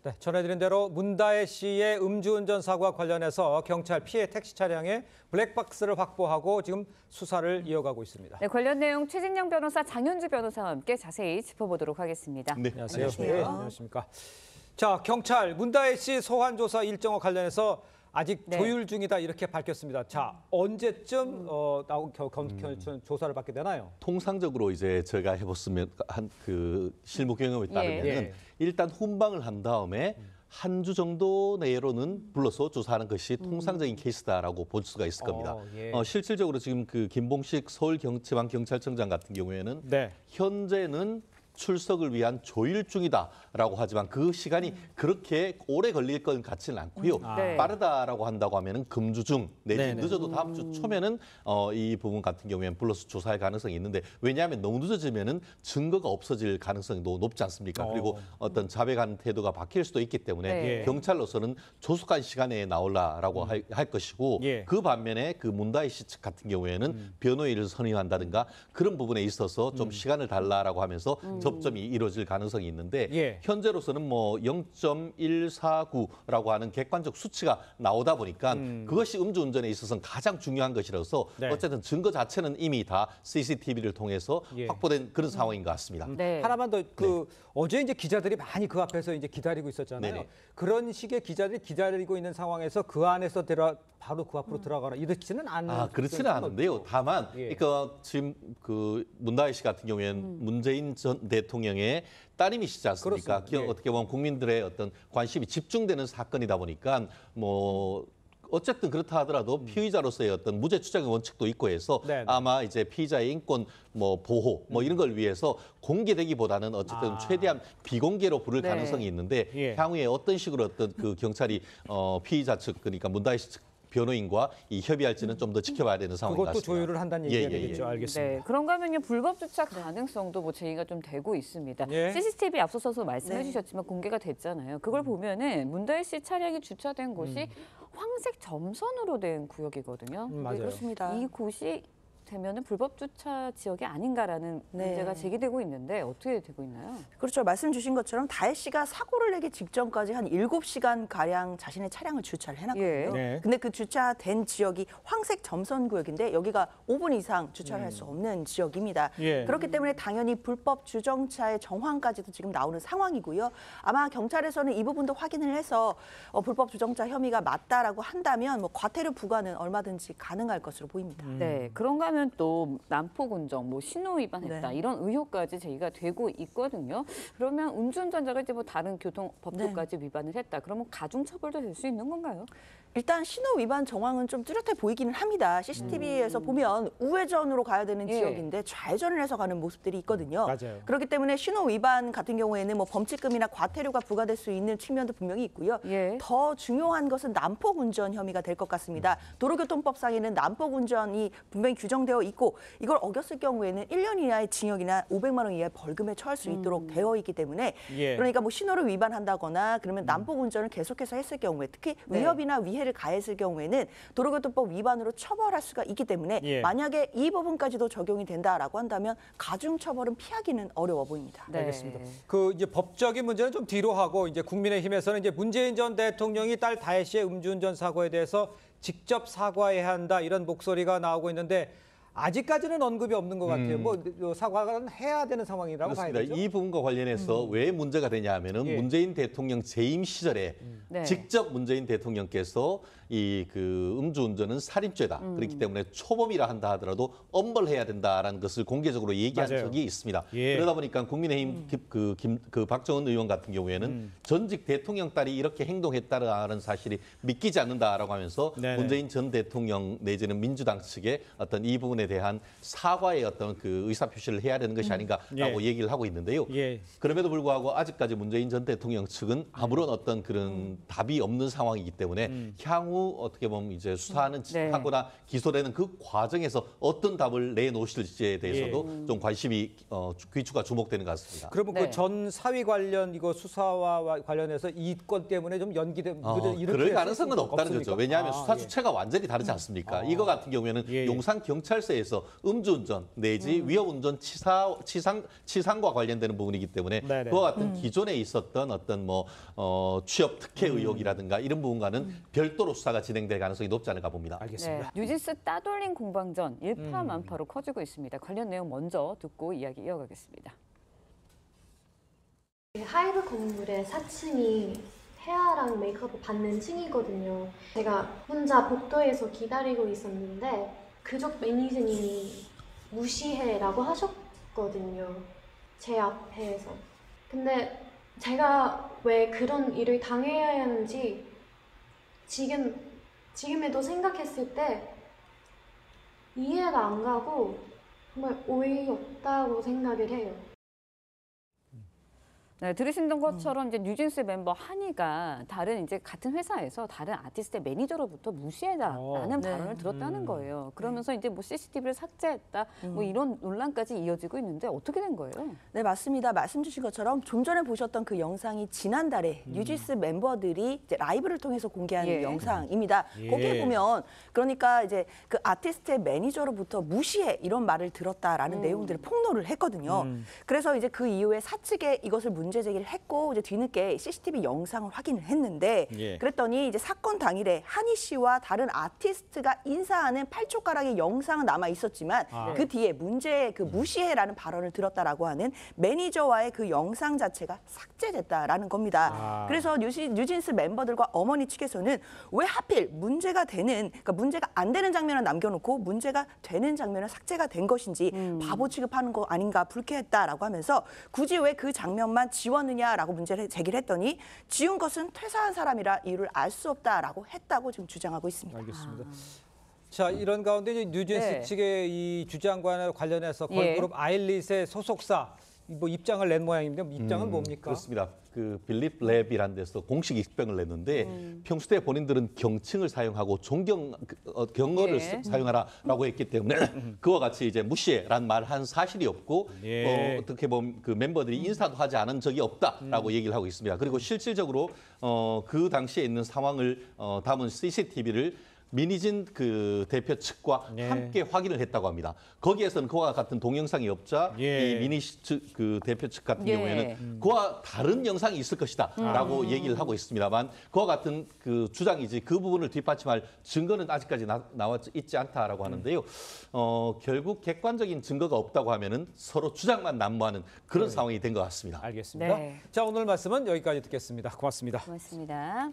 네, 전해드린 대로 문다혜 씨의 음주운전 사고와 관련해서 경찰 피해 택시 차량의 블랙박스를 확보하고 지금 수사를 이어가고 있습니다. 네, 관련 내용 최진영 변호사, 장현주 변호사와 함께 자세히 짚어보도록 하겠습니다. 네, 안녕하세요. 네, 안녕하십니까. 자, 경찰 문다혜 씨 소환 조사 일정과 관련해서 아직 조율 중이다 이렇게 밝혔습니다. 자, 언제쯤 조사를 받게 되나요? 통상적으로 이제 제가 해봤으면 한 그 실무 경험에 따르면은 일단 훈방을 한 다음에 한 주 정도 내로는 불러서 조사하는 것이 통상적인 케이스다라고 볼 수가 있을 겁니다. 실질적으로 지금 그 김봉식 서울지방경찰청장 같은 경우에는 현재는 출석을 위한 조율 중이다라고 하지만 그 시간이 그렇게 오래 걸릴 것 같지는 않고요. 빠르다라고 한다고 하면은 금주 중 내지 늦어도 다음 주 초면은 이 부분 같은 경우에는 불러서 조사할 가능성이 있는데 왜냐하면 너무 늦어지면은 증거가 없어질 가능성이 높지 않습니까? 그리고 어떤 자백하는 태도가 바뀔 수도 있기 때문에 경찰로서는 조속한 시간에 나올라라고 할 것이고 그 반면에 그 문다혜 씨 측 같은 경우에는 변호인을 선임한다든가 그런 부분에 있어서 좀 시간을 달라라고 하면서 접점이 이루어질 가능성이 있는데 현재로서는 뭐 0.149라고 하는 객관적 수치가 나오다 보니까 그것이 음주운전에 있어서는 가장 중요한 것이라서 어쨌든 증거 자체는 이미 다 CCTV를 통해서 확보된 그런 상황인 것 같습니다. 하나만 더 어제 이제 기자들이 많이 그 앞에서 이제 기다리고 있었잖아요. 그런 식의 기자들이 기다리고 있는 상황에서 그 안에서 바로 그 앞으로 들어가라 이렇지는 않은. 그렇지는 않은데요. 다만 그러니까 지금 그 문다혜 씨 같은 경우에는 문재인 전 대통령의 따님이시지 않습니까? 어떻게 보면 국민들의 어떤 관심이 집중되는 사건이다 보니까 뭐 어쨌든 그렇다 하더라도 피의자로서의 어떤 무죄 추정의 원칙도 있고 해서 아마 이제 피의자의 인권 뭐 보호 뭐 이런 걸 위해서 공개되기보다는 어쨌든 최대한 비공개로 부를 가능성이 있는데 향후에 어떤 식으로 어떤 그 경찰이 피의자 측 그러니까 문다혜 씨 측 변호인과 이 협의할지는 좀 더 지켜봐야 되는 상황인 것 같습니다. 그것도 조율을 한다는 얘기가 되겠죠. 알겠습니다. 네, 그런가 하면요 불법 주차 가능성도 뭐 제기가 좀 되고 있습니다. CCTV 앞서서도 말씀해 주셨지만 공개가 됐잖아요. 그걸 보면은 문다혜 씨 차량이 주차된 곳이 황색 점선으로 된 구역이거든요. 맞아요. 그렇습니다. 이 곳이 되면은 불법 주차 지역이 아닌가라는 문제가 제기되고 있는데 어떻게 되고 있나요? 그렇죠. 말씀 주신 것처럼 다혜 씨가 사고를 내기 직전까지 한 7시간 가량 자신의 차량을 주차를 해놨거든요. 근데 그 주차된 지역이 황색 점선 구역인데 여기가 5분 이상 주차를 할 수 없는 지역입니다. 그렇기 때문에 당연히 불법 주정차의 정황까지도 지금 나오는 상황이고요. 아마 경찰에서는 이 부분도 확인을 해서 불법 주정차 혐의가 맞다라고 한다면 뭐 과태료 부과는 얼마든지 가능할 것으로 보입니다. 네, 그런가 하면 또 난폭운전, 뭐 신호 위반했다 이런 의혹까지 제기가 되고 있거든요. 그러면 음주운전자가 이제 뭐 다른 교통법규까지 위반을 했다. 그러면 가중처벌도 될 수 있는 건가요? 일단 신호 위반 정황은 좀 뚜렷해 보이기는 합니다. CCTV에서 보면 우회전으로 가야 되는 지역인데 좌회전을 해서 가는 모습들이 있거든요. 그렇기 때문에 신호 위반 같은 경우에는 뭐 범칙금이나 과태료가 부과될 수 있는 측면도 분명히 있고요. 더 중요한 것은 난폭운전 혐의가 될 것 같습니다. 도로교통법상에는 난폭운전이 분명히 규정되어 있고 이걸 어겼을 경우에는 1년 이하의 징역이나 500만 원 이하의 벌금에 처할 수 있도록 되어 있기 때문에 그러니까 뭐 신호를 위반한다거나 그러면 난폭운전을 계속해서 했을 경우에 특히 위협이나 위해를 가했을 경우에는 도로교통법 위반으로 처벌할 수가 있기 때문에 만약에 이 부분까지도 적용이 된다라고 한다면 가중처벌은 피하기는 어려워 보입니다. 알겠습니다. 그 이제 법적인 문제는 좀 뒤로 하고 이제 국민의힘에서는 이제 문재인 전 대통령이 딸 다혜 씨의 음주운전 사고에 대해서 직접 사과해야 한다 이런 목소리가 나오고 있는데 아직까지는 언급이 없는 것 같아요. 뭐 사과는 해야 되는 상황이라고 봐야 되죠. 이 부분과 관련해서 왜 문제가 되냐 하면은 문재인 대통령 재임 시절에 직접 문재인 대통령께서 이 그 음주운전은 살인죄다. 그렇기 때문에 초범이라 한다 하더라도 엄벌해야 된다라는 것을 공개적으로 얘기한 적이 있습니다. 그러다 보니까 국민의힘 그 박정은 의원 같은 경우에는 전직 대통령 딸이 이렇게 행동했다라는 사실이 믿기지 않는다라고 하면서 문재인 전 대통령 내지는 민주당 측의 어떤 이 부분에 대한 사과의 어떤 그 의사표시를 해야 되는 것이 아닌가라고 얘기를 하고 있는데요. 그럼에도 불구하고 아직까지 문재인 전 대통령 측은 아무런 어떤 그런 답이 없는 상황이기 때문에 향후 어떻게 보면 이제 수사하는 하거나 기소되는 그 과정에서 어떤 답을 내놓으실지에 대해서도 좀 관심이 귀추가 주목되는 것 같습니다. 그러면 그 전 사위 관련 이거 수사와 관련해서 이 건 때문에 좀 연기된 그럴 가능성은 없다는 거죠. 왜냐하면 수사 주체가 완전히 다르지 않습니까? 이거 같은 경우에는 용산 경찰서에 자체에서 음주운전 내지 위험운전 치상과 관련되는 부분이기 때문에 네네. 그와 같은 기존에 있었던 어떤 뭐 취업 특혜 의혹이라든가 이런 부분과는 별도로 수사가 진행될 가능성이 높지 않을까 봅니다. 알겠습니다. 네, 뉴진스 따돌림 공방전 일파만파로 커지고 있습니다. 관련 내용 먼저 듣고 이야기 이어가겠습니다. 하이브 건물의 4층이 헤어랑 메이크업을 받는 층이거든요. 제가 혼자 복도에서 기다리고 있었는데 그쪽 매니저님이 무시해라고 하셨거든요. 제 앞에서. 근데 제가 왜 그런 일을 당해야 하는지 지금에도 생각했을 때 이해가 안 가고 정말 어이없다고 생각을 해요. 네, 들으신 것처럼 이제 뉴진스 멤버 한이가 다른 이제 같은 회사에서 다른 아티스트의 매니저로부터 무시해라라는 네. 발언을 들었다는 거예요. 그러면서 이제 뭐 CCTV를 삭제했다, 뭐 이런 논란까지 이어지고 있는데 어떻게 된 거예요? 네, 맞습니다. 말씀 주신 것처럼 좀 전에 보셨던 그 영상이 지난달에 뉴진스 멤버들이 이제 라이브를 통해서 공개한 예. 영상입니다. 예. 거기에 보면 그러니까 이제 그 아티스트의 매니저로부터 무시해 이런 말을 들었다라는 내용들을 폭로를 했거든요. 그래서 이제 그 이후에 사측에 이것을 문제 제기를 했고 이제 뒤늦게 CCTV 영상을 확인을 했는데 예. 그랬더니 이제 사건 당일에 한희 씨와 다른 아티스트가 인사하는 8초 가량의 영상은 남아 있었지만 그 뒤에 무시해라는 발언을 들었다라고 하는 매니저와의 그 영상 자체가 삭제됐다라는 겁니다. 그래서 뉴진스 멤버들과 어머니 측에서는 왜 하필 문제가 안 되는 장면을 남겨놓고 문제가 되는 장면은 삭제가 된 것인지 바보 취급하는 거 아닌가 불쾌했다라고 하면서 굳이 왜 그 장면만 지웠느냐라고 문제를 제기를 했더니 지운 것은 퇴사한 사람이라 이유를 알 수 없다라고 했다고 지금 주장하고 있습니다. 알겠습니다. 자, 이런 가운데 이제 뉴진스 네. 측의 이 주장과 관련해서 예. 걸그룹 아일릿의 소속사 뭐 입장을 낸 모양인데 입장은 뭡니까? 그렇습니다. 그 빌립 랩이라는 데서 공식 입장을 냈는데 평소 때 본인들은 경칭을 사용하고 경어를 예. 사용하라라고 했기 때문에 그와 같이 이제 무시해라는 말을 한 사실이 없고 예. 어떻게 보면 그 멤버들이 인사도 하지 않은 적이 없다라고 얘기를 하고 있습니다. 그리고 실질적으로 그 당시에 있는 상황을 담은 CCTV를 민희진 그 대표 측과 예. 함께 확인을 했다고 합니다. 거기에서는 그와 같은 동영상이 없자 예. 이 민희 그 대표 측 같은 예. 경우에는 그와 다른 영상이 있을 것이다라고 얘기를 하고 있습니다만 그와 같은 그 주장이지 그 부분을 뒷받침할 증거는 아직까지 나와 있지 않다라고 하는데요. 결국 객관적인 증거가 없다고 하면은 서로 주장만 난무하는 그런 상황이 된 것 같습니다. 알겠습니다. 네. 자, 오늘 말씀은 여기까지 듣겠습니다. 고맙습니다. 고맙습니다.